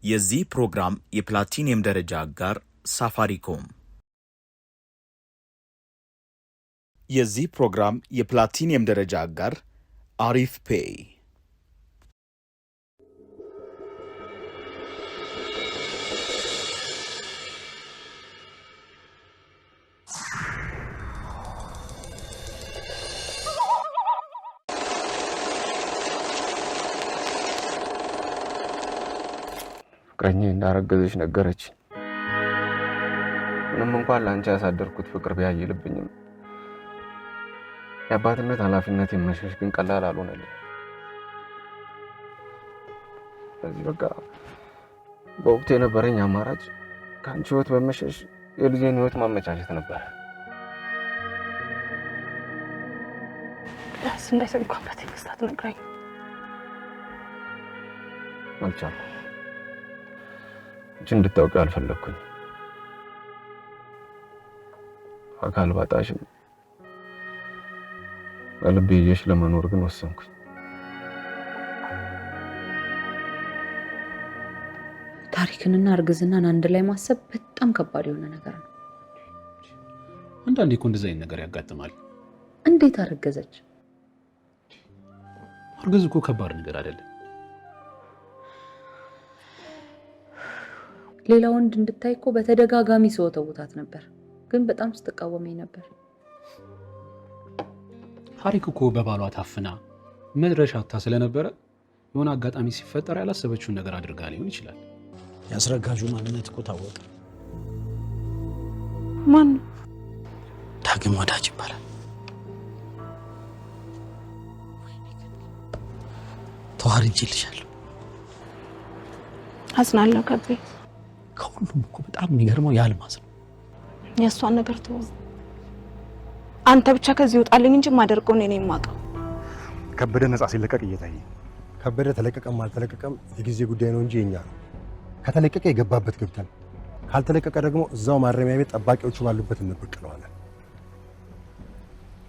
የዚህ ፕሮግራም የፕላቲኒየም ደረጃ አጋር ሳፋሪኮም። የዚህ ፕሮግራም የፕላቲኒየም ደረጃ አጋር አሪፍ ፔይ። ፍቅረኛ እንዳረገዘች ነገረች። ምንም እንኳን ላንቺ ያሳደርኩት ፍቅር ቢያይልብኝም የአባትነት ኃላፊነት የመሸሽ ግን ቀላል አልሆነልኝ። ስለዚህ በቃ በወቅቱ የነበረኝ አማራጭ ከአንቺ ህይወት በመሸሽ የልጄን ህይወት ማመቻቸት ነበር። እንዳይሰንኳበት ይመስላት ነግራኝ አልቻልኩም። አንቺ እንድታውቂ አልፈለኩኝ። አካል ባጣሽም በልቤ ይዤሽ ለመኖር ግን ወሰንኩኝ። ታሪክንና እርግዝናን አንድ ላይ ማሰብ በጣም ከባድ የሆነ ነገር ነው። አንዳንዴ እኮ እንደዛ አይነት ነገር ያጋጥማል። እንዴት አረገዘች? እርግዝ እኮ ከባድ ነገር አይደለም። ሌላ ወንድ እንድታይ እኮ በተደጋጋሚ ስወተውታት ነበር፣ ግን በጣም ስትቃወመኝ ነበር። ታሪክ እኮ በባሏ ታፍና መድረሻ አታ ስለነበረ የሆነ አጋጣሚ ሲፈጠር ያላሰበችውን ነገር አድርጋ ሊሆን ይችላል። ያስረጋጁ ማንነት እኮ ታወቀ። ማን? ዳግም ወዳጅ ይባላል። ተዋርጄልሻለሁ። አዝናለሁ ከቤ። ከሁሉም እኮ በጣም የሚገርመው የአልማዝ ነው። የእሷን ነገር ተው። አንተ ብቻ ከዚህ ይወጣልኝ እንጂ ማደርገው እኔ ነኝ የማውቀው። ከበደ ነፃ ሲለቀቅ እየታየ ከበደ ተለቀቀም አልተለቀቀም የጊዜ ጉዳይ ነው እንጂ የኛ ነው። ከተለቀቀ የገባበት ገብተን ካልተለቀቀ ደግሞ እዛው ማረሚያ ቤት ጠባቂዎቹ ባሉበት እንበቀለዋለን።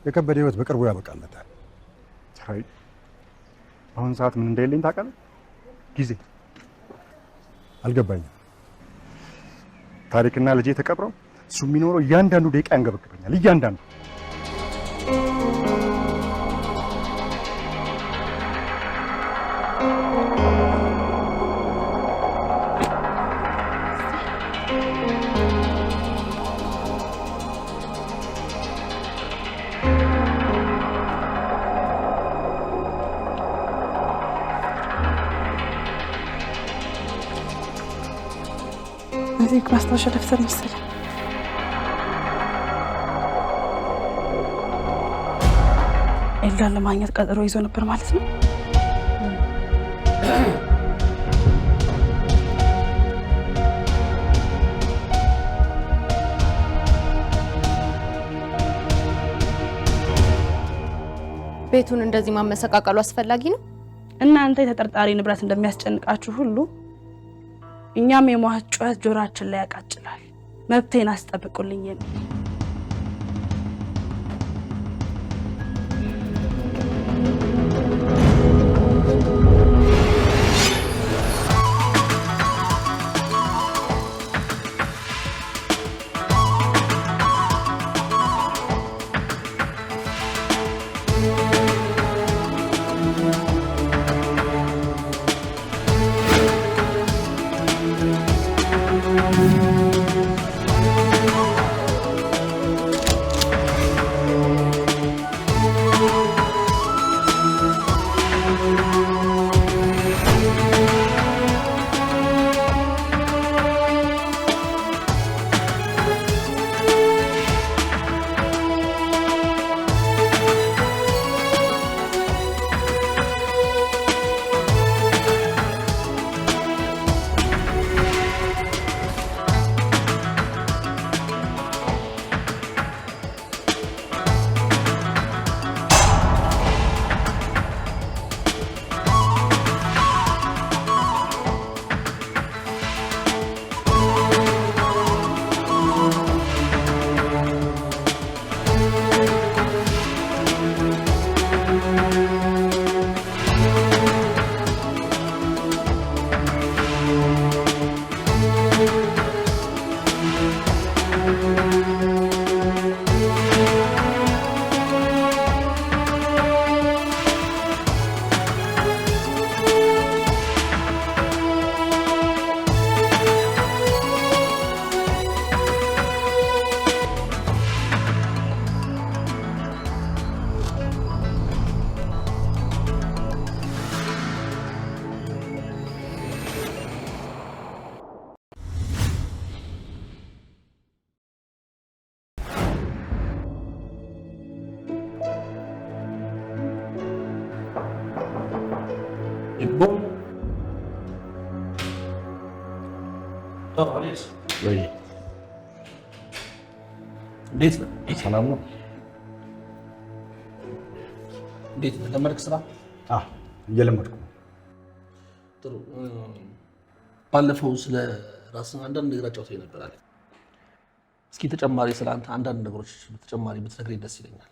የከበደ ህይወት በቅርቡ ያበቃለታል። ታዲያ አሁን ሰዓት ምን እንደሌለኝ ታውቃለህ? ጊዜ አልገባኝም። ታሪክና ልጄ ተቀብረው እሱ የሚኖረው እያንዳንዱ ደቂቃ ያንገበግበኛል። እያንዳንዱ እዚህ ማስታወሻ ደብተር መሰለኝ። ኤልዳን ለማግኘት ቀጠሮ ይዞ ነበር ማለት ነው። ቤቱን እንደዚህ ማመሰቃቀሉ አስፈላጊ ነው? እናንተ የተጠርጣሪ ንብረት እንደሚያስጨንቃችሁ ሁሉ እኛም የሟች ጩኸት ጆሮአችን ላይ ያቃጭላል። መብቴን አስጠብቁልኝ የሚል ወይ እንዴት ነው? ሰላም ነው? እንዴት ተለመድክ ስራ? እየለመድኩ ነው። ጥሩ። ባለፈው ስለ ራስህ አንዳንድ ነገር አጫውተኝ ነበር አለ። እስኪ ተጨማሪ ስለ አንተ አንዳንድ ነገሮች በተጨማሪ ብትነግረኝ ደስ ይለኛል።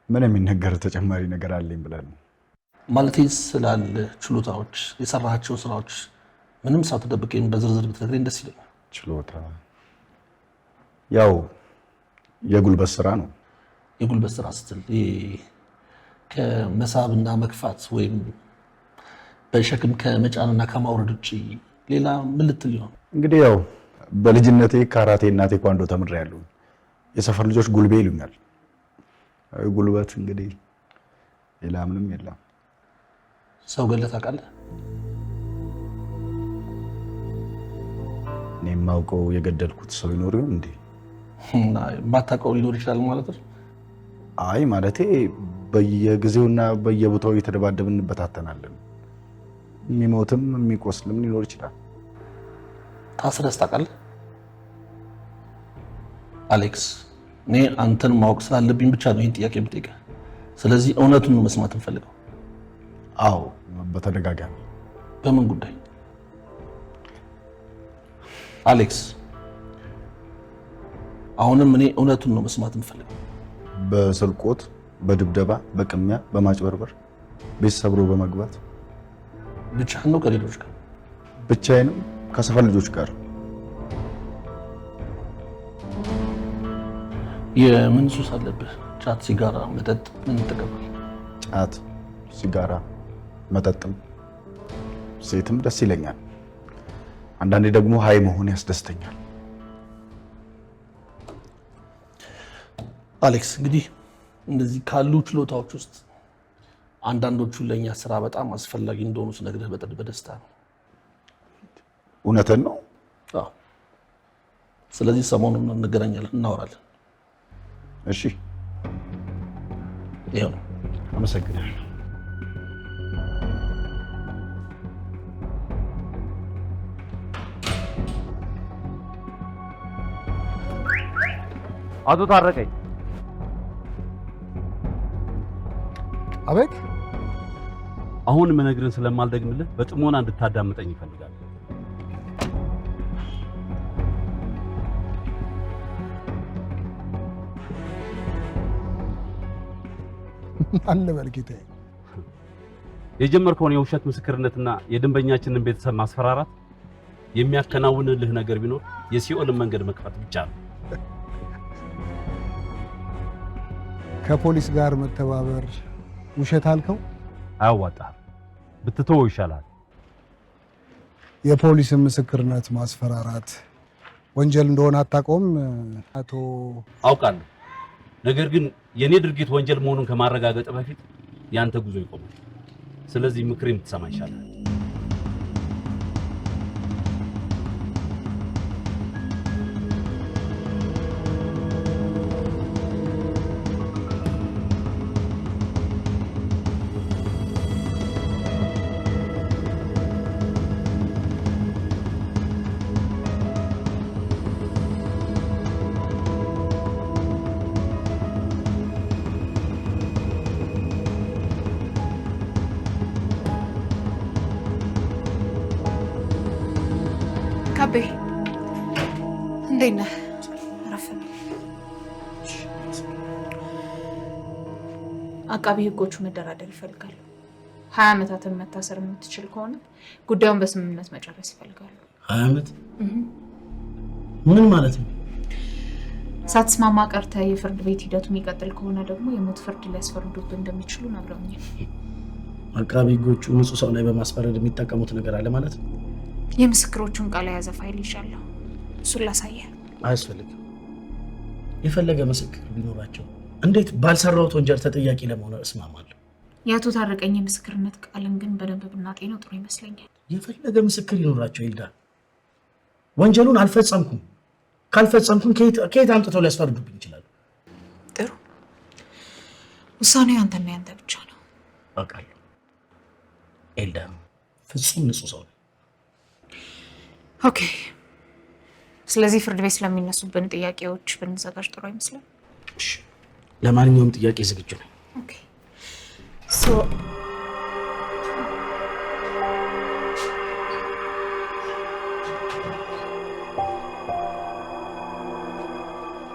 ምን የሚነገር ተጨማሪ ነገር አለኝ ብለህ ነው? ማለቴ ስላለ ችሎታዎች፣ የሰራሃቸው ስራዎች ምንም ሳትደብቀኝ በዝርዝር ብትነግረኝ ደስ ይለኛል። ችሎታ ያው የጉልበት ስራ ነው። የጉልበት ስራ ስትል ከመሳብና መክፋት ወይም በሸክም ከመጫንና ከማውረድ ውጭ ሌላ ምን ልትል ይሆን? እንግዲህ ያው በልጅነቴ ካራቴ እና ቴኳንዶ ተምሬያለሁ። የሰፈር ልጆች ጉልቤ ይሉኛል። ጉልበት እንግዲህ ሌላ ምንም የለም። ሰው ገለህ ታውቃለህ? እኔ የማውቀው የገደልኩት ሰው ይኖር ይሆን እንዴ? የማታውቀው ሊኖር ይችላል ማለት ነው? አይ ማለቴ በየጊዜውና በየቦታው እየተደባደብን እንበታተናለን። የሚሞትም የሚቆስልም ሊኖር ይችላል። ታስረህ ታውቃለህ? አሌክስ፣ እኔ አንተን ማወቅ ስላለብኝ ብቻ ነው ይህን ጥያቄ የምጠይቀህ። ስለዚህ እውነቱን ነው መስማት እንፈልገው። አዎ፣ በተደጋጋሚ። በምን ጉዳይ? አሌክስ፣ አሁንም እኔ እውነቱን ነው መስማት እንፈልገው። በስርቆት፣ በድብደባ፣ በቅሚያ፣ በማጭበርበር፣ ቤት ሰብሮ በመግባት። ብቻህን ነው ከሌሎች ጋር? ብቻዬንም ከሰፈር ልጆች ጋር። የምን ሱስ አለብህ? ጫት፣ ሲጋራ፣ መጠጥ ምን ትጠቀማለህ? ጫት፣ ሲጋራ፣ መጠጥም ሴትም ደስ ይለኛል። አንዳንዴ ደግሞ ሀይ መሆን ያስደስተኛል። አሌክስ፣ እንግዲህ እንደዚህ ካሉ ችሎታዎች ውስጥ አንዳንዶቹ ለእኛ ስራ በጣም አስፈላጊ እንደሆኑ ስነግርህ በደስታ ነው። እውነትን ነው? አዎ። ስለዚህ ሰሞኑን እንገናኛለን፣ እናወራለን። እሺ፣ ይኸው ነው። አመሰግናለሁ። አቶ ታረቀኝ። አቤት። አሁን መነግርን ስለማልደግምልህ በጥሞና እንድታዳምጠኝ ይፈልጋል። አለ በልጌታዬ። የጀመርከውን የውሸት ምስክርነትና የደንበኛችንን ቤተሰብ ማስፈራራት የሚያከናውንልህ ነገር ቢኖር የሲኦልን መንገድ መክፈት ብቻ ነው። ከፖሊስ ጋር መተባበር ውሸት አልከው? አያዋጣህም፣ ብትተወው ይሻላል። የፖሊስን ምስክርነት ማስፈራራት ወንጀል እንደሆነ አታውቀውም አቶ? አውቃለሁ። ነገር ግን የኔ ድርጊት ወንጀል መሆኑን ከማረጋገጥ በፊት ያንተ ጉዞ ይቆማል። ስለዚህ ምክሬን ብትሰማ ይሻላል። ካቤ እንዴት ነህ? ረፍን አቃቢ ህጎቹ መደራደር ይፈልጋሉ። 20 ዓመታትን መታሰር የምትችል ከሆነ ጉዳዩን በስምምነት መጨረስ ይፈልጋሉ። 20 ዓመት ምን ማለት ነው? ሳትስማማ ቀርተህ የፍርድ ቤት ሂደቱ የሚቀጥል ከሆነ ደግሞ የሞት ፍርድ ሊያስፈርዱብህ እንደሚችሉ ነግረውኛል። አቃቢ ህጎቹ ንጹህ ሰው ላይ በማስፈረድ የሚጠቀሙት ነገር አለ ማለት ነው? የምስክሮቹን ቃል የያዘ ፋይል ይሻለሁ። እሱን ላሳየህ። አያስፈልግም። የፈለገ ምስክር ቢኖራቸው እንዴት ባልሰራሁት ወንጀል ተጠያቂ ለመሆን እስማማለሁ? የአቶ ታረቀኝ ምስክርነት ቃልን ግን በደንብ ብናጤነው ጥሩ ይመስለኛል። የፈለገ ምስክር ይኖራቸው ይልዳ፣ ወንጀሉን አልፈጸምኩም። ካልፈጸምኩም ከየት አምጥተው ሊያስፈርዱብኝ ይችላሉ? ጥሩ፣ ውሳኔው አንተና ያንተ ብቻ ነው። አውቃለሁ። ኤልዳ ፍጹም ንጹህ ሰው ነው። ኦኬ። ስለዚህ ፍርድ ቤት ስለሚነሱብን ጥያቄዎች ብንዘጋጅ ጥሩ አይመስልም? እሺ፣ ለማንኛውም ጥያቄ ዝግጁ ነኝ። ኦኬ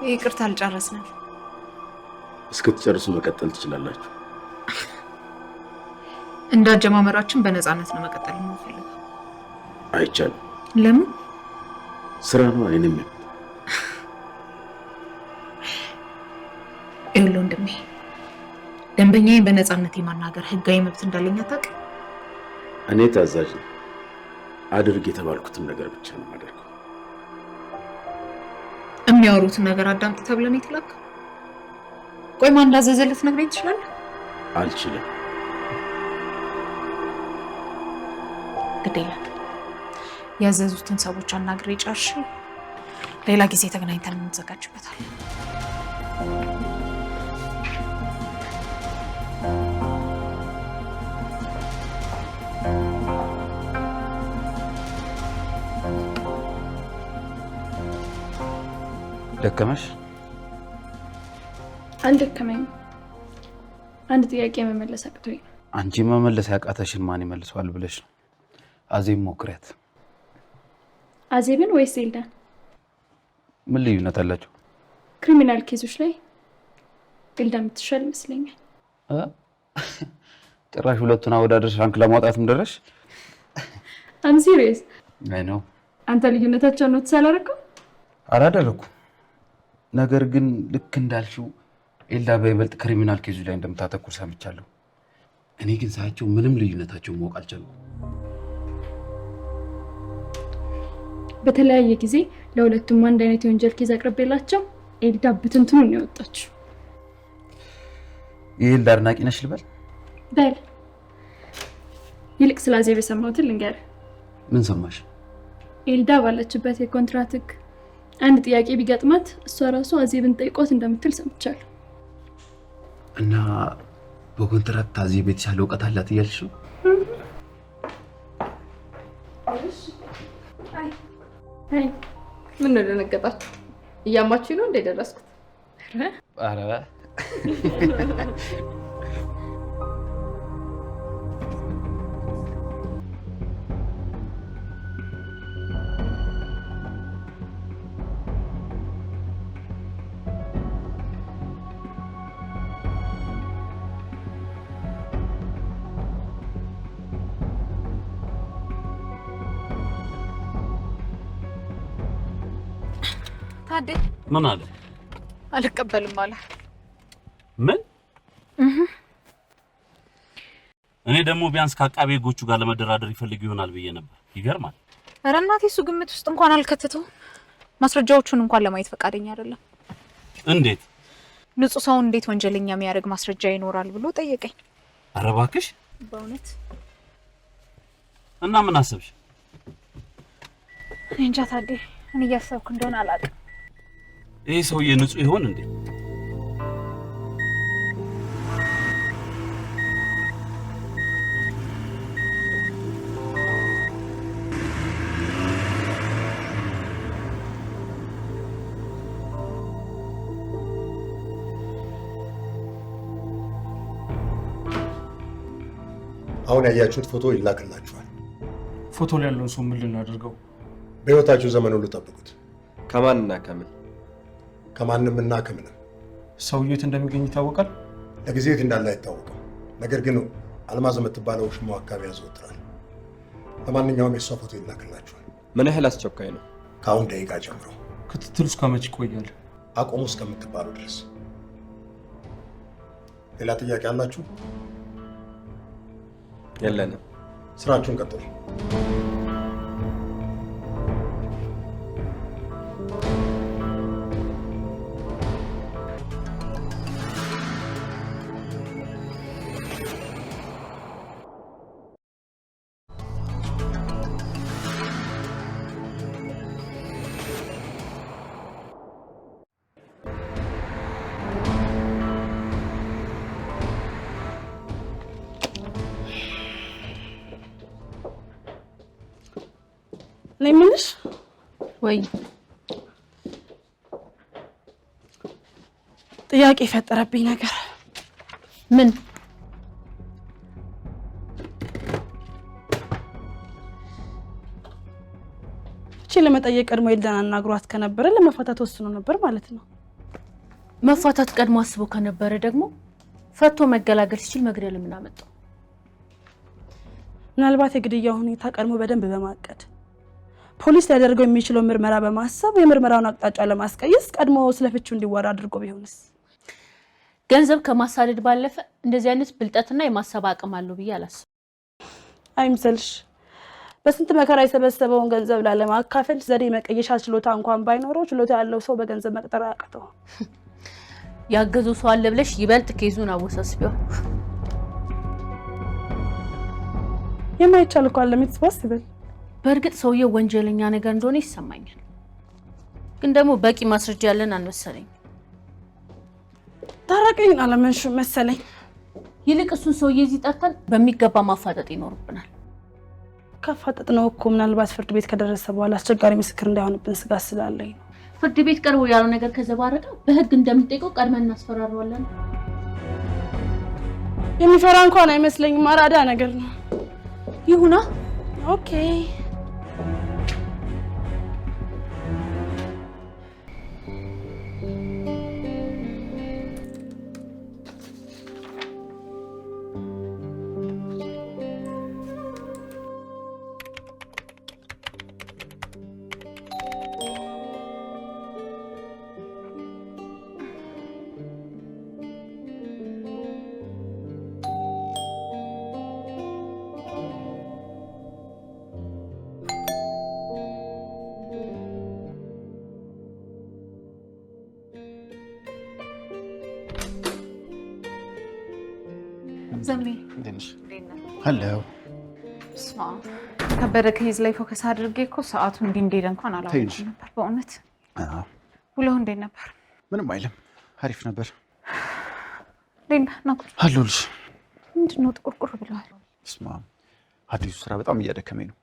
ይቅርታ አልጨረስንም። እስክትጨርሱ መቀጠል ትችላላችሁ። እንዳጀማመራችን በነፃነት ነው መቀጠል የምንፈልገው። አይቻልም። ለምን? ስራ ነው አይንም። ይኸውልህ ወንድሜ፣ ደንበኛዬን በነፃነት የማናገር ህጋዊ መብት እንዳለኝ አታውቅም? እኔ ታዛዥ ነኝ። አድርግ የተባልኩትን ነገር ብቻ ነው የማደርገው። የሚያወሩትን ነገር አዳምጥ ተብለን የተላከ። ቆይ ማን እንዳዘዘልህ ልትነግረኝ ትችላለህ? አልችልም። ግድ የለም፣ ያዘዙትን ሰዎች አናግሬ ጨርሼ ሌላ ጊዜ ተገናኝተን እንዘጋጅበታለን። ደከመሽ? አልደከመኝም። አንድ ጥያቄ መመለስ አቅቶኝ። አንቺ መመለስ ያቃተሽን ማን ይመልሰዋል ብለሽ ነው? አዜብ ሞክሪያት። አዜብን ወይስ ኤልዳን? ምን ልዩነት አላቸው? ክሪሚናል ኬዞች ላይ ኤልዳ የምትሻል ይመስለኛል። ጭራሽ ሁለቱን አወዳደርሽ ራንክ ለማውጣትም ደረሽ? አም ሲሪየስ። አይ ነው። አንተ ልዩነታቸውን ኖትስ አላደረግከው? አላደረኩም። ነገር ግን ልክ እንዳልሽው ኤልዳ በይበልጥ ክሪሚናል ኬዙ ላይ እንደምታተኩር ሰምቻለሁ። እኔ ግን ሳያቸው ምንም ልዩነታቸውን ማወቅ አልቻልኩም። በተለያየ ጊዜ ለሁለቱም አንድ አይነት የወንጀል ኬዝ አቅርቤላቸው ኤልዳ ብትንትኑን ነው የወጣችው። የኤልዳ አድናቂ ነሽ ልበል? በል ይልቅ ስለ አዜብ የሰማሁትን ልንገርህ። ምን ሰማሽ? ኤልዳ ባለችበት የኮንትራት ህግ አንድ ጥያቄ ቢገጥማት እሷ ራሱ አዜብን ጠይቆት እንደምትል ሰምቻለሁ። እና በኮንትራት አዜብ የተሻለ እውቀት አላት እያልሽ ነው? አይ ምን ነው ደነገጣችሁ? እያማችሁ ነው እንደደረስኩት? ኧረ ታዴ ምን አለ? አልቀበልም አለ። ምን? እኔ ደግሞ ቢያንስ ከአቃቤ ህጎቹ ጋር ለመደራደር ይፈልግ ይሆናል ብዬ ነበር። ይገርማል። ኧረ እናቴ እሱ ግምት ውስጥ እንኳን አልከተተው። ማስረጃዎቹን እንኳን ለማየት ፈቃደኛ አይደለም። እንዴት? ንጹህ ሰው እንዴት ወንጀለኛ የሚያደርግ ማስረጃ ይኖራል ብሎ ጠየቀኝ። ኧረ እባክሽ። በእውነት እና ምን አሰብሽ? እኔ እንጃ ታዴ፣ እኔ እያሰብኩ እንደሆነ አላውቅም። ይሄ ሰውዬ ንጹህ ይሆን እንዴ? አሁን ያያችሁት ፎቶ ይላክላችኋል። ፎቶ ላይ ያለውን ሰው ምን ልናደርገው? በህይወታችሁ ዘመን ሁሉ ጠብቁት። ከማንና ከምን? ከማንም እና ከምንም። ሰውዬው የት እንደሚገኝ ይታወቃል? ለጊዜው የት እንዳለ አይታወቅም። ነገር ግን አልማዝ የምትባለው ሽማው አካባቢ ያዘወትራል። ለማንኛውም የእሷ ፎቶ ይላክላችኋል። ምን ያህል አስቸኳይ ነው? ከአሁን ደቂቃ ጀምሮ። ክትትሉ እስከ መቼ ይቆያል? አቆሙ እስከምትባሉ ድረስ። ሌላ ጥያቄ አላችሁ? የለንም። ስራችሁን ቀጥሉ። እኔ የምልሽ ወይ ጥያቄ የፈጠረብኝ ነገር ምን? እቺ ለመጠየቅ ቀድሞ ኤልዳን አናግሯት ከነበረ ለመፋታት ወስኖ ነበር ማለት ነው። መፋታት ቀድሞ አስቦ ከነበረ ደግሞ ፈቶ መገላገል ሲችል መግደል ምን አመጣው? ምናልባት የግድያው ሁኔታ ቀድሞ በደንብ በማቀድ ፖሊስ ሊያደርገው የሚችለው ምርመራ በማሰብ የምርመራውን አቅጣጫ ለማስቀየስ ቀድሞ ስለፍቺው እንዲወራ አድርጎ ቢሆንስ? ገንዘብ ከማሳደድ ባለፈ እንደዚህ አይነት ብልጠትና የማሰብ አቅም አለው ብዬ አላስብም። አይምሰልሽ። በስንት መከራ የሰበሰበውን ገንዘብ ላለማካፈል ዘዴ መቀየሻ ችሎታ እንኳን ባይኖረው ችሎታ ያለው ሰው በገንዘብ መቅጠር አያቅተው። ያገዙ ሰው አለ ብለሽ ይበልጥ ኬዙን አወሳስቢው። የማይቻል እኮ አለ የምትስባስበል። በእርግጥ ሰውየው ወንጀለኛ ነገር እንደሆነ ይሰማኛል፣ ግን ደግሞ በቂ ማስረጃ ያለን አልመሰለኝ። ታረቀኝ አለመንሽ መሰለኝ። ይልቅ እሱን ሰውዬ እዚህ ጠርተን በሚገባ ማፋጠጥ ይኖርብናል። ካፋጠጥ ነው እኮ ምናልባት ፍርድ ቤት ከደረሰ በኋላ አስቸጋሪ ምስክር እንዳይሆንብን ስጋት ስላለኝ ነው። ፍርድ ቤት ቀርቦ ያለው ነገር ከዘባረቀ በህግ እንደምንጠይቀው ቀድመን እናስፈራረዋለን። የሚፈራ እንኳን አይመስለኝም። አራዳ ነገር ነው። ይሁና። ኦኬ ዘሜ ሄሎ። ከበደ ከይዝ ላይ ፎከስ አድርጌ እኮ ሰዓቱ እንዲህ እንደሄደ እንኳን አላወቅኩም ነበር በእውነት። ውለው እንዴት ነበር? ምንም አይልም፣ አሪፍ ነበር። ሌላ ነው አሉልሽ። ምንድን ነው ጥቁርቁር ብለዋል? ስማ፣ አዲሱ ስራ በጣም እያደከመኝ ነው።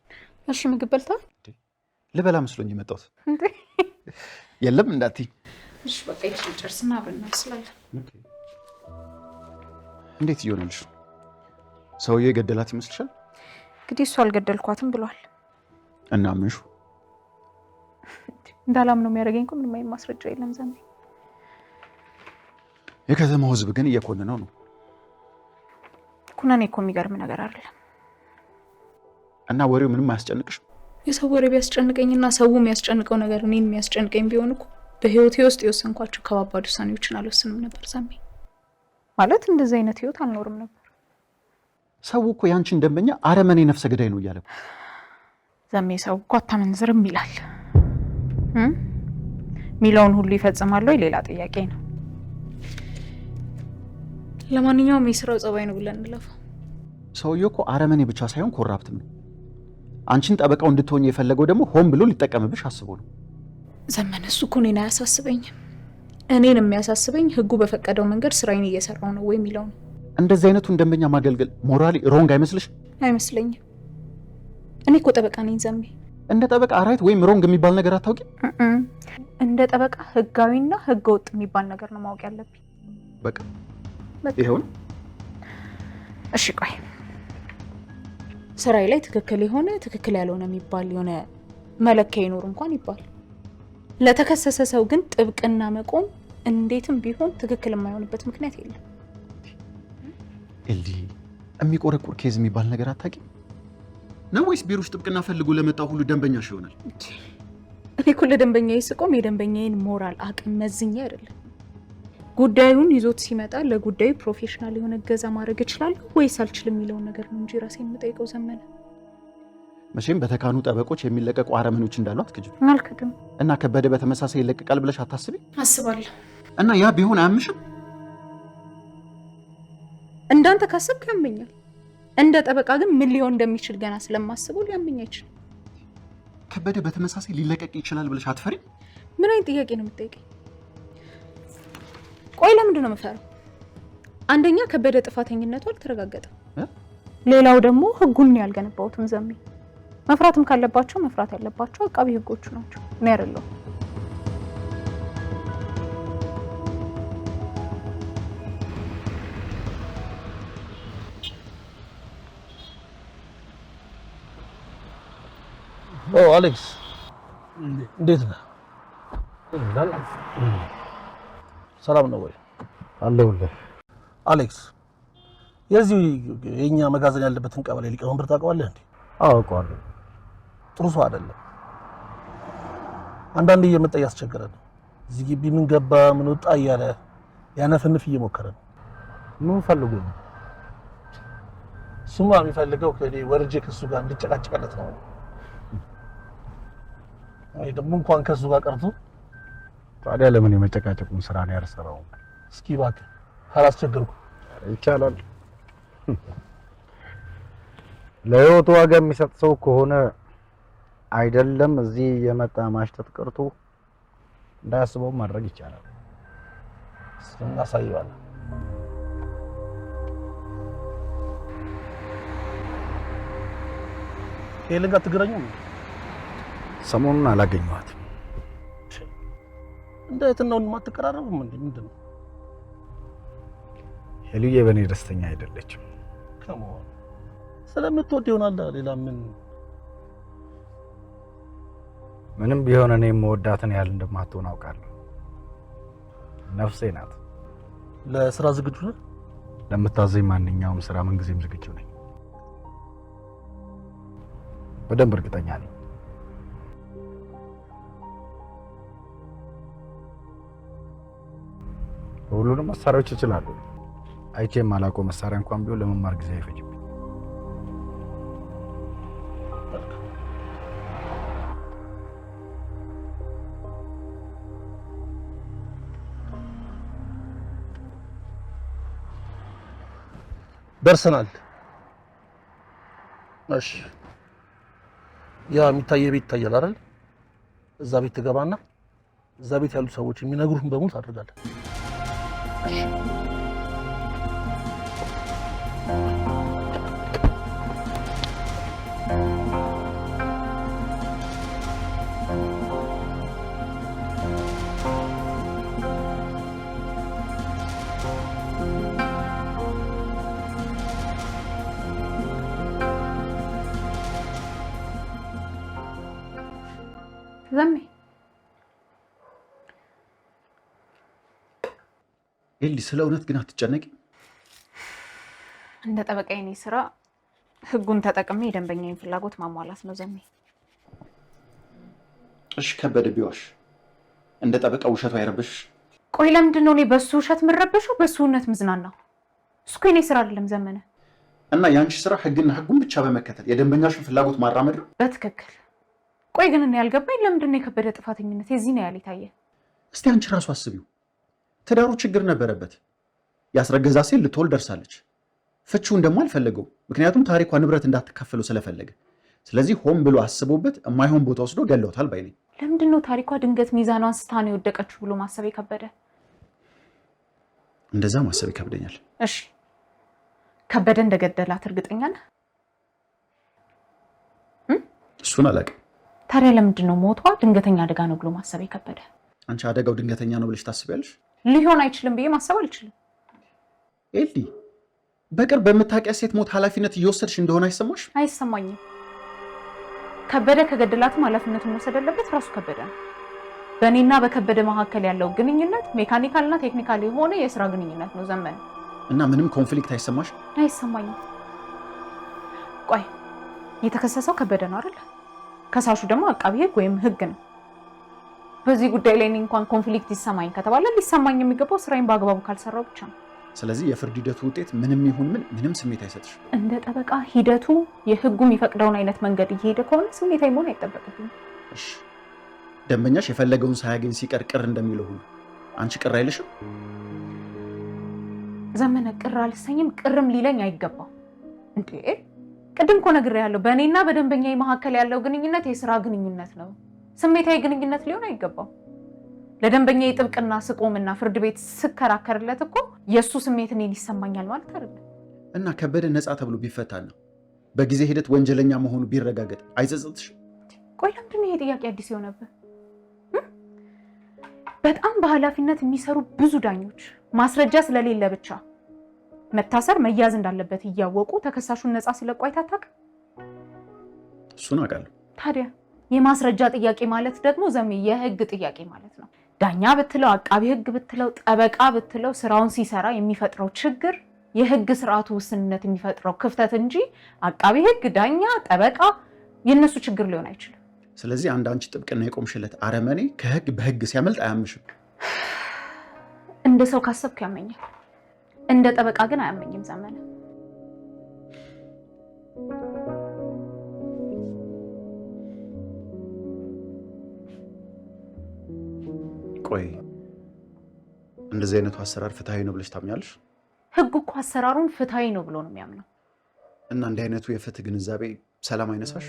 እሺ ምግብ በልተሃል? ልበላ መስሎኝ የመጣሁት። የለም እንዳትዪ። እሺ በቃ ይችል ጨርስና አብረን እናስላለን። እንዴት እየሆነልሽ ነው? ሰውዬው የገደላት ይመስልሻል? እንግዲህ እሱ አልገደልኳትም ብሏል። እና ምንሹ እንዳላም ነው የሚያደርገኝ እኮ ምንም አይነት ማስረጃ የለም። ዘንዴ የከተማው ህዝብ ግን እየኮነነው ነው። ኩነኔ እኮ የሚገርም ነገር አይደለም። እና ወሬው ምንም አያስጨንቅሽም? የሰው ወሬ ቢያስጨንቀኝና ሰው የሚያስጨንቀው ነገር እኔን የሚያስጨንቀኝ ቢሆን እኮ በህይወቴ ውስጥ የወሰንኳቸው ከባባድ ውሳኔዎችን አልወስንም ነበር ዘሜ። ማለት እንደዚህ አይነት ህይወት አልኖርም ነበር። ሰው እኮ ያንቺን ደንበኛ አረመኔ ነፍሰ ገዳይ ነው እያለ ዘሜ። ሰው እኮ አታመንዝርም ይላል። ሚለውን ሁሉ ይፈጽማል ወይ ሌላ ጥያቄ ነው። ለማንኛውም የስራው ጸባይ ነው ብለን እንለፈው። ሰውዬው እኮ አረመኔ ብቻ ሳይሆን ኮራፕትም ነው። አንቺን ጠበቃው እንድትሆኝ የፈለገው ደግሞ ሆን ብሎ ሊጠቀምብሽ አስቦ ነው። ዘመን እሱ እኮ እኔን አያሳስበኝም። እኔን የሚያሳስበኝ ህጉ በፈቀደው መንገድ ስራዬን እየሰራው ነው ወይ የሚለው ነው። እንደዚህ አይነቱን ደንበኛ ማገልገል ሞራሊ ሮንግ አይመስልሽም? አይመስለኝም። እኔ እኮ ጠበቃ ነኝ ዘሜ። እንደ ጠበቃ ራይት ወይም ሮንግ የሚባል ነገር አታውቂም? እንደ ጠበቃ ህጋዊና ህገ ወጥ የሚባል ነገር ነው ማወቅ ያለብኝ። በቃ ይሄውን እሺ ቆይ፣ ስራዬ ላይ ትክክል የሆነ ትክክል ያልሆነ የሚባል የሆነ መለኪያ ይኖር እንኳን ይባል። ለተከሰሰ ሰው ግን ጥብቅና መቆም እንዴትም ቢሆን ትክክል የማይሆንበት ምክንያት የለም። ኤልዲ የሚቆረቁር ኬዝ የሚባል ነገር አታውቂም ነው ወይስ ቢሮሽ ጥብቅና ፈልጎ ለመጣው ሁሉ ደንበኛሽ ይሆናል? እኔ እኮ ለደንበኛዬ ስቆም የደንበኛዬን ሞራል አቅም መዝኛ አይደለም። ጉዳዩን ይዞት ሲመጣ ለጉዳዩ ፕሮፌሽናል የሆነ እገዛ ማድረግ እችላለሁ ወይስ አልችልም የሚለውን ነገር ነው እንጂ ራሴን የምጠይቀው ዘመነ። መቼም በተካኑ ጠበቆች የሚለቀቁ አረመኖች እንዳሉ አትክጅም? አልክድም። እና ከበደ በተመሳሳይ ይለቀቃል ብለሽ አታስቢ? አስባለሁ። እና ያ ቢሆን አያምሽም? እንዳንተ ካሰብክ ያመኛል። እንደ ጠበቃ ግን ምን ሊሆን እንደሚችል ገና ስለማስበው ሊያመኝ አይችልም። ከበደ በተመሳሳይ ሊለቀቅ ይችላል ብለሽ አትፈሪም? ምን አይነት ጥያቄ ነው የምትጠይቀኝ? ቆይ ለምንድን ነው የምፈራው? አንደኛ ከበደ ጥፋተኝነቱ አልተረጋገጠም። ሌላው ደግሞ ህጉን ያልገነባሁትም ዘሜ። መፍራትም ካለባቸው መፍራት ያለባቸው አቃቢ ህጎቹ ናቸው፣ እኔ አይደለሁም። አሌክስ እንዴት ነህ? ሰላም ነው ወይ? አለሁልህ። አሌክስ የዚህ የኛ መጋዘን ያለበትን ቀበሌ ሊቀመንበር ታውቀዋለህ እንዴ? አውቀዋለሁ። ጥሩ ሰው አይደለም። አንዳንዴ እየመጣ እያስቸገረ ነው። እዚህ ግቢ ምን ገባ ምን ወጣ እያለ ያነፍንፍ እየሞከረ ነው። ምን ፈልጎ ነው? እሱማ የሚፈልገው ከኔ ወርጄ ከሱ ጋር እንድጨቃጨቀለት ነው። አይ ደግሞ እንኳን ከሱ ጋር ቀርቶ ታዲያ ለምን የመጨቃጨቁን ስራ ነው ያርሰራው? እስኪ እባክህ አላስቸገርኩ። ይቻላል። ለህይወቱ ዋጋ የሚሰጥ ሰው ከሆነ አይደለም እዚህ የመጣ ማሽተት ቀርቶ እንዳያስበው ማድረግ ይቻላል። እናሳየዋለን። ሄለን ጋር ትገናኙ? ሰሞኑን አላገኘኋትም። እንዴት ነው የማትቀራረቡም እንዴ? ምንድን ነው? ሄሉዬ በእኔ ደስተኛ አይደለችም። ከመሆን ስለምትወድ ይሆናል። ሌላ ምንም ቢሆን እኔ የምወዳትን ያህል እንደማትሆን አውቃለሁ። ነፍሴ ናት። ለስራ ዝግጁ ነህ? ለምታዘኝ ማንኛውም ስራ ምንጊዜም ዝግጁ ነኝ። በደንብ እርግጠኛ ነኝ። ሁሉንም መሳሪያዎች ይችላሉ። አይቼም አላውቀው መሳሪያ እንኳን ቢሆን ለመማር ጊዜ አይፈጅም። ደርሰናል። እሺ ያ የሚታየ ቤት ይታያል አይደል? እዛ ቤት ትገባና እዛ ቤት ያሉ ሰዎች የሚነግሩህን በሙሉ ታደርጋለህ። ዘሜ ኤሊ፣ ስለ እውነት ግን አትጨነቂ። እንደ ጠበቃዬ እኔ ስራ ህጉን ተጠቅሜ የደንበኛዬን ፍላጎት ማሟላት ነው ዘሜ። እሺ ከበደ ቢዋሽ እንደ ጠበቃ ውሸቱ አይረብሽ? ቆይ ለምንድን ነው እኔ በሱ ውሸት የምረበሸው በሱ እውነት ምዝናናው? እሱ እኮ የኔ ስራ አይደለም ዘመነ። እና የአንቺ ስራ ህግና ህጉን ብቻ በመከተል የደንበኛሽን ፍላጎት ማራመድ ነው? በትክክል። ቆይ ግን እኔ ያልገባኝ ለምንድን ነው የከበደ ጥፋተኝነት የዚህ ነው ያለ የታየ? እስቲ አንቺ ራሱ አስቢው። ትዳሩ ችግር ነበረበት። ያስረገዛ ሴት ልትወልድ ደርሳለች። ፍቺውን ደግሞ አልፈለገው፣ ምክንያቱም ታሪኳ ንብረት እንዳትካፈለው ስለፈለገ። ስለዚህ ሆን ብሎ አስቦበት የማይሆን ቦታ ወስዶ ገለውታል ባይ ነኝ። ለምንድን ነው ታሪኳ ድንገት ሚዛኗን ስታ ነው የወደቀችው ብሎ ማሰብ የከበደ? እንደዛ ማሰብ ይከብደኛል። እሺ ከበደ እንደገደላት እርግጠኛ ነህ? እሱን አላውቅም። ታዲያ ለምንድን ነው ሞቷ ድንገተኛ አደጋ ነው ብሎ ማሰብ የከበደ? አንቺ አደጋው ድንገተኛ ነው ብለሽ ታስቢያለሽ? ሊሆን አይችልም ብዬ ማሰብ አልችልም። ኤሊ፣ በቅርብ በምታውቂያት ሴት ሞት ኃላፊነት እየወሰድሽ እንደሆነ አይሰማሽ? አይሰማኝም። ከበደ ከገደላትም ኃላፊነቱን መውሰድ ያለበት ራሱ ከበደ ነው። በእኔና በከበደ መካከል ያለው ግንኙነት ሜካኒካልና ቴክኒካል የሆነ የስራ ግንኙነት ነው ዘመን። እና ምንም ኮንፍሊክት አይሰማሽ? አይሰማኝም። ቆይ የተከሰሰው ከበደ ነው አይደል? ከሳሹ ደግሞ አቃቢ ህግ ወይም ህግ ነው። በዚህ ጉዳይ ላይ እንኳን ኮንፍሊክት ይሰማኝ ከተባለ ሊሰማኝ የሚገባው ስራዬን በአግባቡ ካልሰራው ብቻ ነው። ስለዚህ የፍርድ ሂደቱ ውጤት ምንም ይሁን ምንም ስሜት አይሰጥሽ? እንደ ጠበቃ ሂደቱ የህጉ የሚፈቅደውን አይነት መንገድ እየሄደ ከሆነ ስሜታዊ መሆን አይጠበቅብኝም። እሺ ደንበኛሽ የፈለገውን ሳያገኝ ሲቀር ቅር እንደሚለው ሁሉ አንቺ ቅር አይልሽም? ዘመነ ቅር አልሰኝም፣ ቅርም ሊለኝ አይገባም። እንዴ ቅድም እኮ ነግሬያለሁ፣ በእኔና በደንበኛዬ መካከል ያለው ግንኙነት የስራ ግንኙነት ነው፣ ስሜታዊ ግንኙነት ሊሆን አይገባም። ለደንበኛዬ ጥብቅና ስቆምና ፍርድ ቤት ስከራከርለት እኮ የእሱ ስሜት እኔን ይሰማኛል ማለት አይደለም። እና ከበደ ነፃ ተብሎ ቢፈታ ነው በጊዜ ሂደት ወንጀለኛ መሆኑ ቢረጋገጥ አይጸጽትሽ? ቆይ ለምንድን ነው ይሄ ጥያቄ አዲስ የሆነብህ? በጣም በኃላፊነት የሚሰሩ ብዙ ዳኞች ማስረጃ ስለሌለ ብቻ መታሰር መያዝ እንዳለበት እያወቁ ተከሳሹን ነፃ ሲለቁ አይታታቅ? እሱን አውቃለሁ። ታዲያ የማስረጃ ጥያቄ ማለት ደግሞ ዘሜ የህግ ጥያቄ ማለት ነው። ዳኛ ብትለው፣ አቃቢ ህግ ብትለው፣ ጠበቃ ብትለው ስራውን ሲሰራ የሚፈጥረው ችግር የህግ ስርዓቱ ውስንነት የሚፈጥረው ክፍተት እንጂ አቃቢ ህግ፣ ዳኛ፣ ጠበቃ የነሱ ችግር ሊሆን አይችልም። ስለዚህ አንድ አንቺ ጥብቅና የቆምሽለት አረመኔ ከህግ በህግ ሲያመልጥ አያምሽም? እንደ ሰው ካሰብኩ ያመኛል፣ እንደ ጠበቃ ግን አያመኝም ዘመነ። ቆይ እንደዚህ አይነቱ አሰራር ፍትሃዊ ነው ብለሽ ታምኛለሽ? ህግ እኮ አሰራሩን ፍትሃዊ ነው ብሎ ነው የሚያምነው። እና እንዲህ አይነቱ የፍትህ ግንዛቤ ሰላም አይነሳሽ?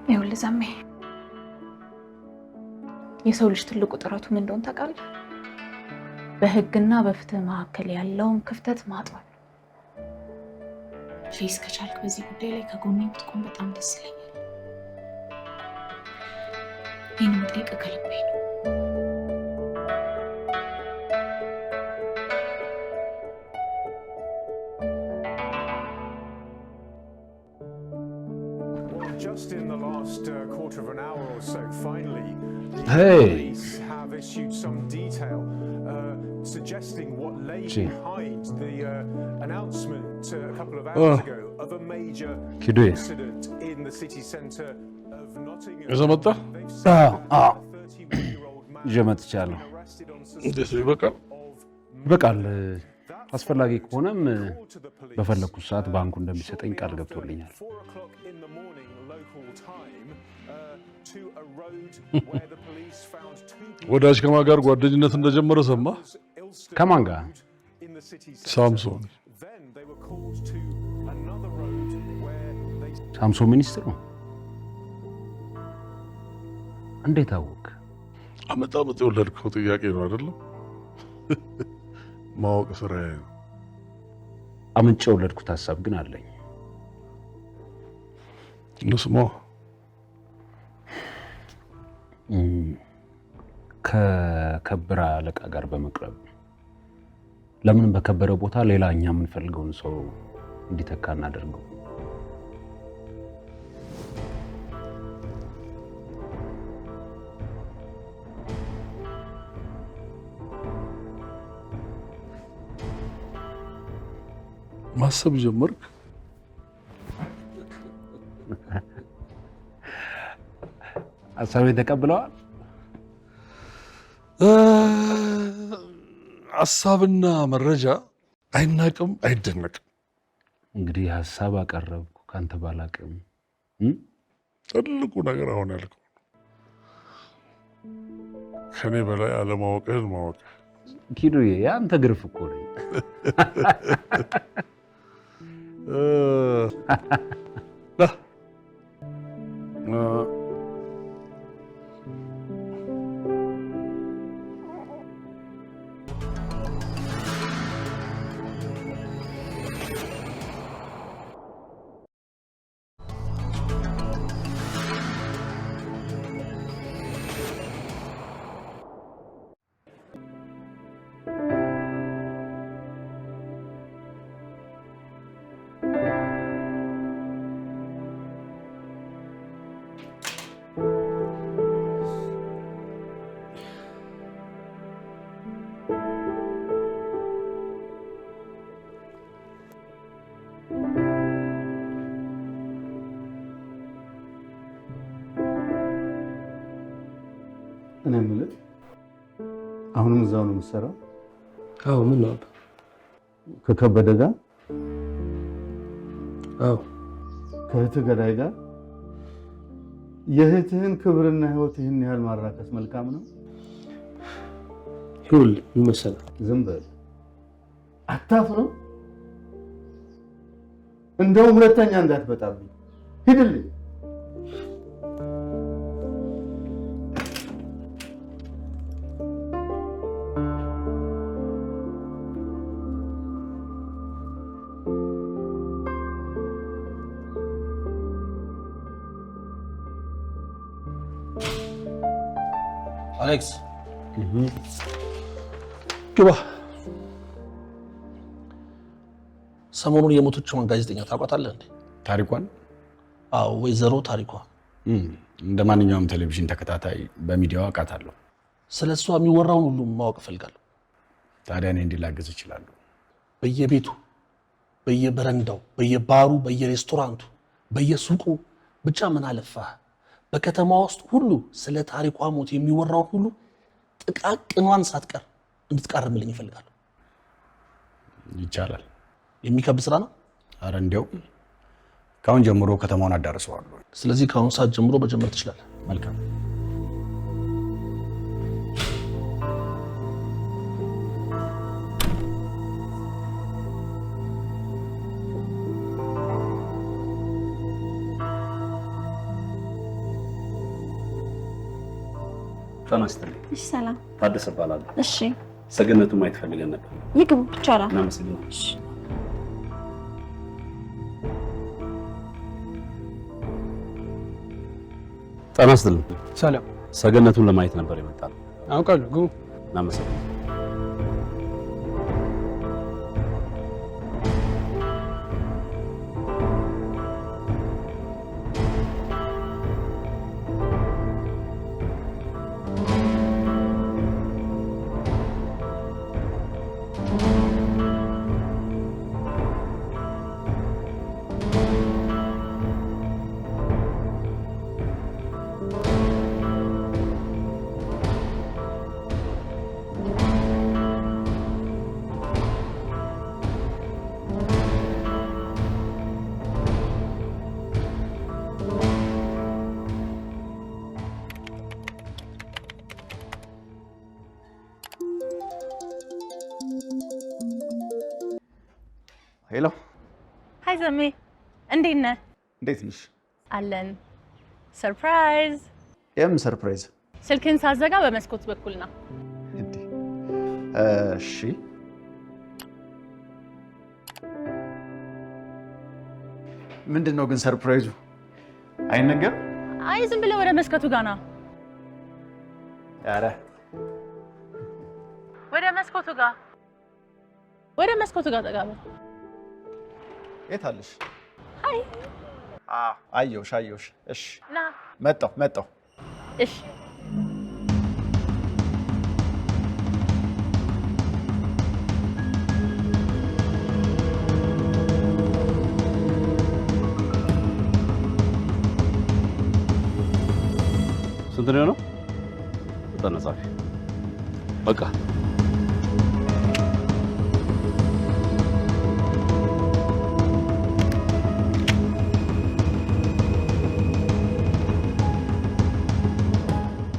ይኸውልህ ዘሜ፣ የሰው ልጅ ትልቁ ጥረቱ ምን እንደሆነ ታውቃለህ? በህግና በፍትህ መካከል ያለውን ክፍተት ማጥበብ። ፌስ ከቻልክ በዚህ ጉዳይ ላይ ከጎኔ ብትቆም በጣም ደስ ይለኛል። ይህን የምጠይቅህ ከልቤ ነው። Just in the last quarter of an hour or so, finally, the police have issued some detail suggesting what lay behind the announcement a couple of hours ago of a major incident in the city centre of Nottingham. Is that what? ጀመትቻለሁ። እንደሱ ይበቃል? ይበቃል። አስፈላጊ ከሆነም በፈለኩት ሰዓት ባንኩ እንደሚሰጠኝ ቃል ገብቶልኛል። ወዳጅ ከማን ጋር ጓደኝነት እንደጀመረ ሰማ? ከማን ጋር? ሳምሶን። ሳምሶን ሚኒስትር ነው? እንዴት አወቅ? አመጣመጥ የወለድከው ጥያቄ ነው አይደለም? ማወቅ ስራዬ ነው። አምንጭ የወለድኩት ሀሳብ ግን አለኝ። እንስማ። ከከበረ አለቃ ጋር በመቅረብ ለምን በከበረ ቦታ ሌላ እኛ የምንፈልገውን ሰው እንዲተካ እናደርገው? ማሰብ ጀመርክ? ሀሳቤን ተቀብለዋል? ሀሳብና መረጃ አይናቅም አይደነቅም። እንግዲህ ሀሳብ አቀረብኩ ካንተ ባላቅም። ትልቁ ነገር አሁን ያልከው ከኔ በላይ አለማወቅህን ማወቅ። ኪዱዬ የአንተ ግርፍ እኮ ነኝ። እኔ የምልህ አሁንም እዛው ነው የምትሰራው? አዎ። ምን ነው? ከከበደ ጋር? አዎ። ከእህትህ ገዳይ ጋር? የእህትህን ክብርና ህይወት ይህን ያህል ማራከስ መልካም ነው? ይሁን ይመሰላል። ዝም በል አታፍርም? እንደውም ሁለተኛ እንዳትመጣብኝ ሂድልኝ። አሌክስ ግባ። ሰሞኑን የሞተችውን ጋዜጠኛ ታውቃታለህ እንዴ? ታሪኳን? አዎ፣ ወይዘሮ ታሪኳ። እንደ ማንኛውም ቴሌቪዥን ተከታታይ በሚዲያው አውቃታለሁ። ስለ እሷ የሚወራውን ሁሉ ማወቅ እፈልጋለሁ። ታዲያ እኔ እንዲላግዝ ይችላሉ? በየቤቱ፣ በየበረንዳው፣ በየባሩ፣ በየሬስቶራንቱ፣ በየሱቁ ብቻ ምን አለፋህ በከተማ ውስጥ ሁሉ ስለ ታሪኳ ሞት የሚወራውን ሁሉ ጥቃቅኗን ሳትቀር እንድትቃርምልኝ ይፈልጋሉ። ይቻላል። የሚከብድ ስራ ነው። አረ እንዲያው ካሁን ጀምሮ ከተማውን አዳርሰዋለሁ። ስለዚህ ካሁን ሰዓት ጀምሮ መጀመር ትችላለህ። መልካም። ተናስተልኝ። እሺ፣ ሰላም። ታደሰ እባላለሁ። እሺ። ሰገነቱ ማየት ፈልገን ነበር። ይግቡ ይቻላል። እናመሰግናለን። እሺ። ተናስተልኝ። ሰላም። ሰገነቱን ለማየት ነበር የመጣነው። አውቃለሁ። ግቡ። እናመሰግናለን። ሄሎ። ሀይ ዘሜ፣ እንዴት ነህ? እንዴት ነሽ? አለን። ሰርፕራይዝ። የምን ሰርፕራይዝ? ስልክን ሳዘጋ በመስኮት በኩል ነው። እሺ። ምንድን ነው ግን ሰርፕራይዙ? አይነገር? አይ ዝም ብለህ ወደ መስኮቱ ጋር ና። ኧረ ወደ መስኮቱ ጋር ጠጋ በል። የት አለሽ? አይ አየሁሽ። እሺ ና። መጣሁ። እሺ ስንት ነው የሆነው? ተነጻፊ በቃ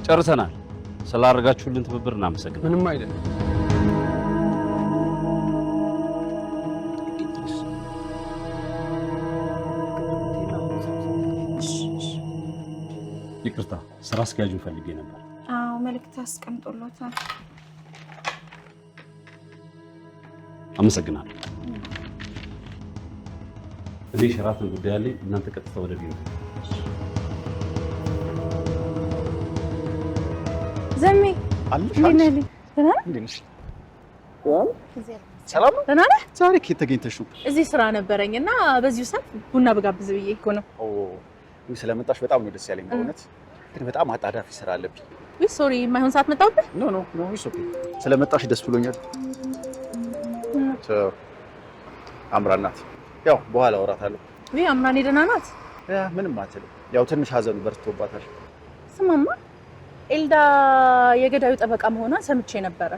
ጨርሰናል። ስላደረጋችሁልን ትብብር እናመሰግናለን። ምንም አይደለም። ይቅርታ፣ ስራ አስኪያጁን ፈልጌ ነበር። አዎ፣ መልዕክት አስቀምጦሎታል። አመሰግናለሁ። እኔ ሸራተን ጉዳይ አለኝ። እናንተ ቀጥታ ወደ ቢሮ። ዘሜ አለሽ? ሰላም ነው? ደህና ነህ? ዛሬ ከየት ተገኝተሽ ነው? እዚህ ስራ ነበረኝ እና በዚሁ ሰዓት ቡና ብጋብዝ ብዬ እኮ ነው። ስለመጣሽ በጣም ነው ደስ ያለኝ በእውነት። ግን በጣም አጣዳፊ ስራ አለብኝ። ዊ ሶሪ፣ የማይሆን ሰዓት መጣሁብህ? ኖ ኢትስ ኦኬ። ስለመጣሽ ደስ ብሎኛል። አምራን ናት። ያው በኋላ አወራታለሁ። ዊ አምራን ደህና ናት? ምንም አትልም። ያው ትንሽ ሀዘኑ በርትቶባታል። ስማማ፣ ኤልዳ የገዳዩ ጠበቃ መሆኗን ሰምቼ ነበረ።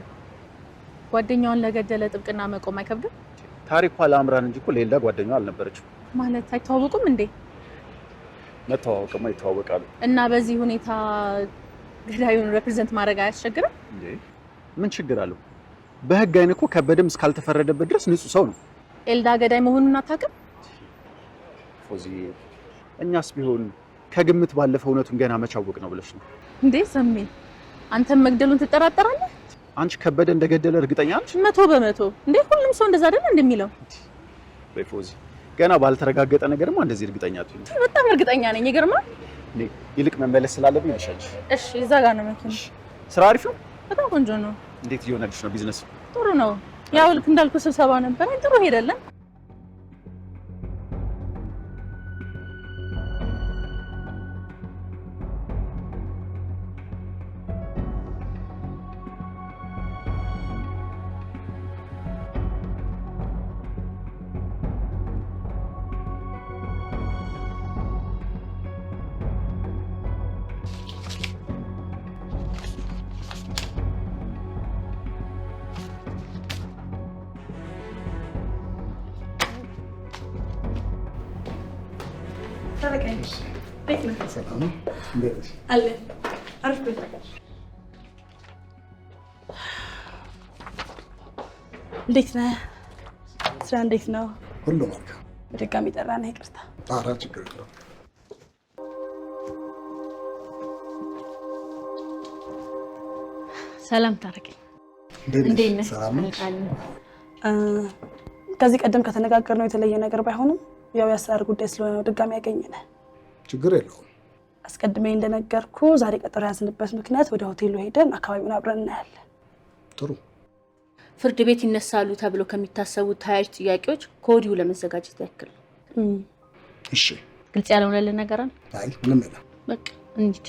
ጓደኛዋን ለገደለ ጥብቅና መቆም አይከብድም? ታሪኳ ለአምራን እንጂ እኮ ለኤልዳ ጓደኛዋ አልነበረችም። ማለት አይተዋወቁም እንዴ? መተዋወቅማ ይተዋወቃሉ። እና በዚህ ሁኔታ ገዳዩን ሬፕሬዘንት ማድረግ አያስቸግርም እንዴ? ምን ችግር አለው? በህግ አይን እኮ ከበደም እስካልተፈረደበት ድረስ ንጹህ ሰው ነው። ኤልዳ ገዳይ መሆኑን አታውቅም? ፎዚ እኛስ ቢሆን ከግምት ባለፈው እውነቱን ገና መቻወቅ ነው ብለሽ ነው እንዴ? ሰሜ አንተም መግደሉን ትጠራጠራለህ? አንቺ ከበደ እንደገደለ እርግጠኛ ነሽ? 100% እንዴ? ሁሉም ሰው እንደዛ አይደል እንደሚለው? በፎዚ ገና ባልተረጋገጠ ነገርማ እንደዚህ እርግጠኛ አትሁን። በጣም እርግጠኛ ነኝ። ይገርማል። ይልቅ መመለስ ስላለብኝ ልሻለሽ። እሺ፣ እዛ ጋር ነው መኪና። ስራ አሪፍ ነው? በጣም ቆንጆ ነው። እንዴት እየሆነልሽ ነው ቢዝነስ? ጥሩ ነው። ያው ልክ እንዳልኩ ስብሰባ ነበር፣ ጥሩ ሄደልን። እንዴት ነህ? ስራ እንዴት ነው? ሁሉ መልካም። በድጋሚ ጠራነህ፣ ይቅርታ። ኧረ ችግር የለውም። ሰላም ታረቀኝ። እንዴት ነህ? ከዚህ ቀደም ከተነጋገርነው የተለየ ነገር ባይሆንም ያው የአሰራር ጉዳይ ስለሆነ ነው ድጋሚ ያገኘነህ። ችግር የለውም። አስቀድሜ እንደነገርኩ ዛሬ ቀጠሮ ያዝንበት ምክንያት ወደ ሆቴሉ ሄደን አካባቢውን አብረን እናያለን። ጥሩ። ፍርድ ቤት ይነሳሉ ተብሎ ከሚታሰቡት ተያያዥ ጥያቄዎች ከወዲሁ ለመዘጋጀት ያክል። እሺ። ግልጽ ያልሆነልን ነገር አለ? አይ ምንም የለም። በቃ እንሂድ።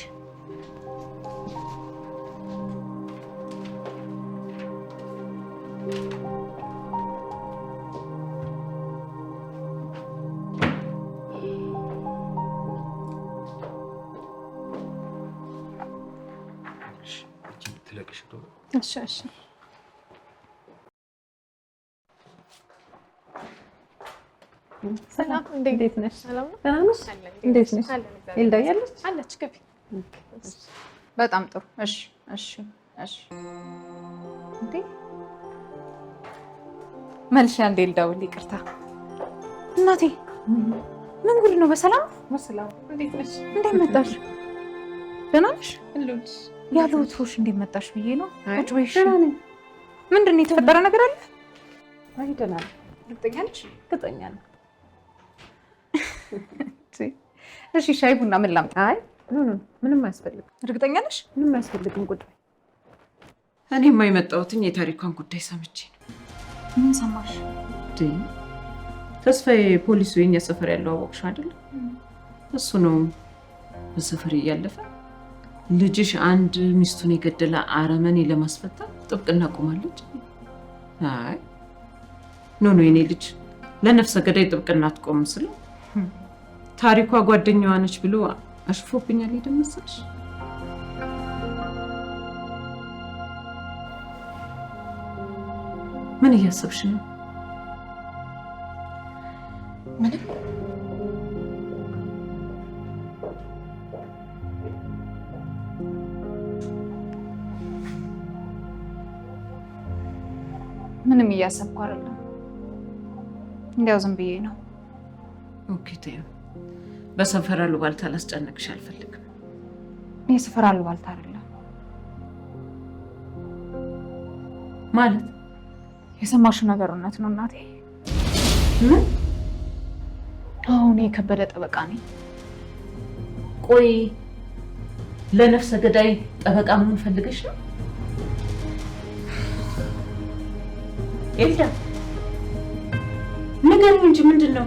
እሺ እሺ። ሰላም፣ እንዴት ነሽ? ሰላም ነው? ደህና ነሽ? እንዴት ነሽ? ኤልዳ ያለች? አለች። ግቢ። በጣም ጥሩ። እሺ እሺ እሺ። እንዴ መልሻ እንደ ኤልዳው ይቅርታ። እናቴ ምን ጉድ ነው? በሰላም በሰላም። እንዴት ነሽ? እንዴት መጣሽ? ደህና ነሽ? እንዴት ያለው ትሮሽ እንዴት መጣሽ ብዬ ነው። ቁጭ በይሽ። ምንድን ነው የተፈጠረ ነገር አለ? አይ ደህና ነኝ። እርግጠኛ ነሽ? እርግጠኛ ነኝ። እሺ ሻይ ቡና ምን ላምጣ? አይ ምንም አያስፈልግም። እርግጠኛ ነሽ? ምንም አያስፈልግም። ቁጭ በይ። እኔማ የመጣሁትኝ የታሪኳን ጉዳይ ሰምቼ ነው። ምን ሰማሽ? ተስፋዬ ፖሊሱ የኛ ሰፈር ያለው አወቅሽ አይደል? እሱ ነው በሰፈር እያለፈ ልጅሽ አንድ ሚስቱን የገደለ አረመኔ ለማስፈታት ጥብቅና ቆማለች። አይ ኖ የኔ ልጅ ለነፍሰ ገዳይ ጥብቅና አትቆም ስለው ታሪኳ ጓደኛዋ ነች ብሎ አሽፎብኛል። ሄደ መሰልሽ? ምን እያሰብሽ ነው? ምንም። ምንም እያሰብኩ አይደለም። እንዲያው ዝም ብዬ ነው። ኦኬ ተይው። በሰፈር አሉባልታ ላስጨነቅሽ አልፈልግም። የሰፈር አሉባልታ አይደለም ማለት የሰማሽው ነገር እውነት ነው እናቴ? ምን? አሁን የከበደ ጠበቃ ነኝ። ቆይ ለነፍሰ ገዳይ ጠበቃ ምን ፈልገሽ ነው? ኤልዳ ንገሪኝ እንጂ ምንድን ነው?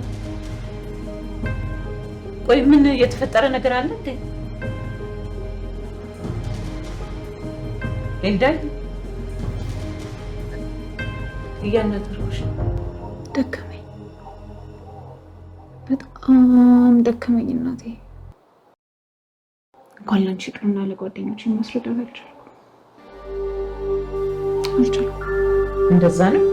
ቆይ ምን የተፈጠረ ነገር አለ እንዴ? ኤልዳ እያነገርኩሽ ደከመኝ፣ በጣም ደከመኝ እናቴ። እንኳን ላንቺ ይቅርና ለጓደኞቼ ማስረዳት አልቻልኩም። እንደዛ ነው?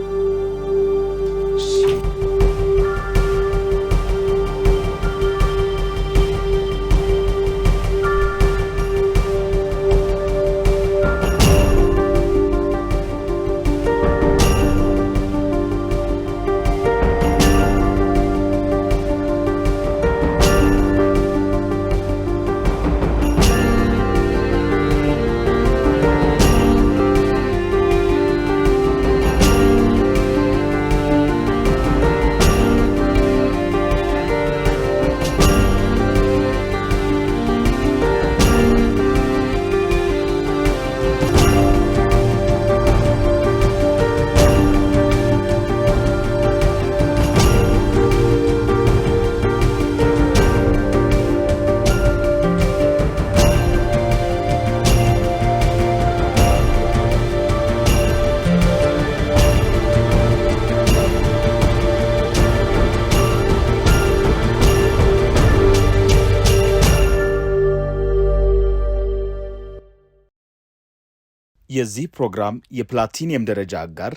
የዚህ ፕሮግራም የፕላቲኒየም ደረጃ አጋር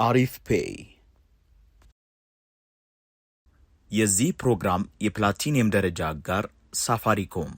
አሪፍ ፔይ። የዚህ ፕሮግራም የፕላቲኒየም ደረጃ አጋር ሳፋሪኮም